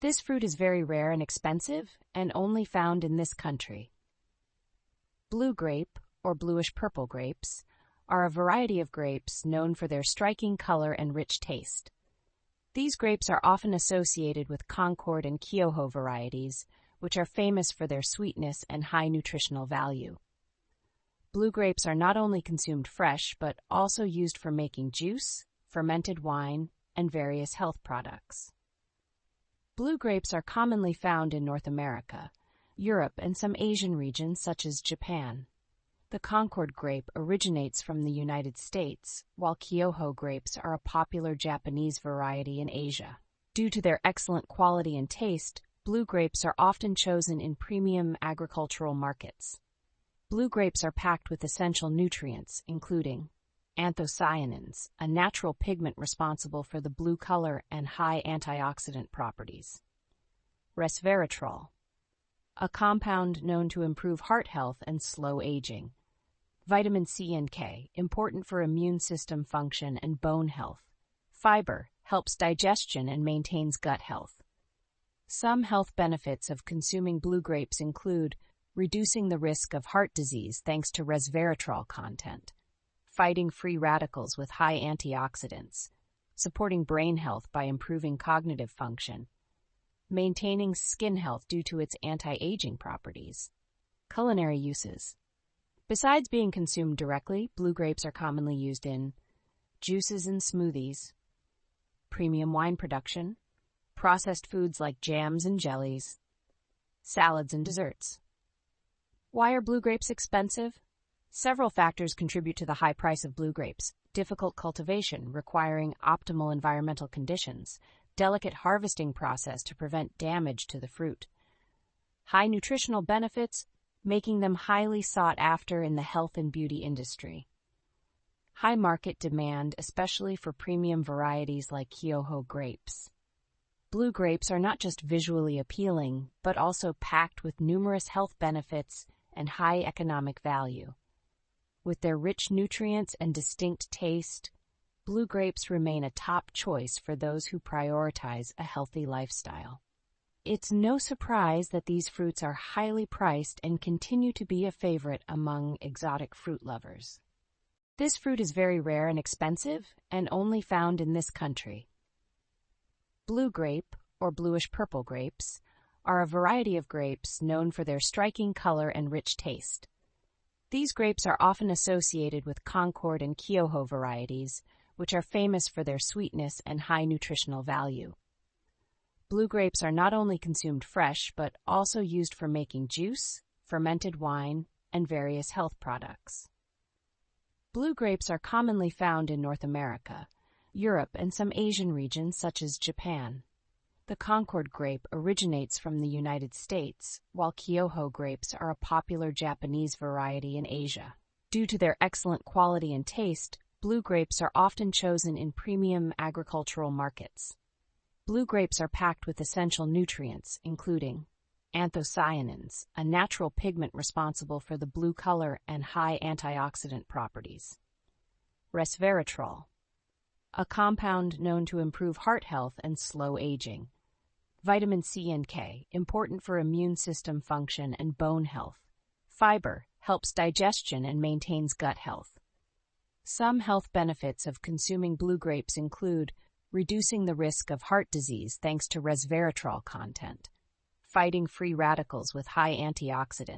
This fruit is very rare and expensive and only found in this country. Blue grape, or bluish-purple grapes, are a variety of grapes known for their striking color and rich taste. These grapes are often associated with Concord and Kyoho varieties, which are famous for their sweetness and high nutritional value. Blue grapes are not only consumed fresh, but also used for making juice, fermented wine, and various health products. Blue grapes are commonly found in North America, Europe, and some Asian regions such as Japan. The Concord grape originates from the United States, while Kyoho grapes are a popular Japanese variety in Asia. Due to their excellent quality and taste, blue grapes are often chosen in premium agricultural markets. Blue grapes are packed with essential nutrients, including anthocyanins, a natural pigment responsible for the blue color and high antioxidant properties; resveratrol, a compound known to improve heart health and slow aging; vitamin C and K, important for immune system function and bone health; fiber, helps digestion and maintains gut health. Some health benefits of consuming blue grapes include reducing the risk of heart disease thanks to resveratrol content, fighting free radicals with high antioxidants, supporting brain health by improving cognitive function, maintaining skin health due to its anti-aging properties. Culinary uses. Besides being consumed directly, blue grapes are commonly used in juices and smoothies, premium wine production, processed foods like jams and jellies, salads and desserts. Why are blue grapes expensive? Several factors contribute to the high price of blue grapes: difficult cultivation requiring optimal environmental conditions, delicate harvesting process to prevent damage to the fruit, high nutritional benefits, making them highly sought after in the health and beauty industry, high market demand, especially for premium varieties like Kyoho grapes. Blue grapes are not just visually appealing, but also packed with numerous health benefits and high economic value. With their rich nutrients and distinct taste, blue grapes remain a top choice for those who prioritize a healthy lifestyle. It's no surprise that these fruits are highly priced and continue to be a favorite among exotic fruit lovers. This fruit is very rare and expensive and only found in this country. Blue grape, or bluish-purple grapes, are a variety of grapes known for their striking color and rich taste. These grapes are often associated with Concord and Kyoho varieties, which are famous for their sweetness and high nutritional value. Blue grapes are not only consumed fresh, but also used for making juice, fermented wine, and various health products. Blue grapes are commonly found in North America, Europe, and some Asian regions such as Japan. The Concord grape originates from the United States, while Kyoho grapes are a popular Japanese variety in Asia. Due to their excellent quality and taste, blue grapes are often chosen in premium agricultural markets. Blue grapes are packed with essential nutrients, including anthocyanins, a natural pigment responsible for the blue color and high antioxidant properties; resveratrol, a compound known to improve heart health and slow aging; vitamin C and K, important for immune system function and bone health; fiber, helps digestion and maintains gut health. Some health benefits of consuming blue grapes include reducing the risk of heart disease thanks to resveratrol content, fighting free radicals with high antioxidants,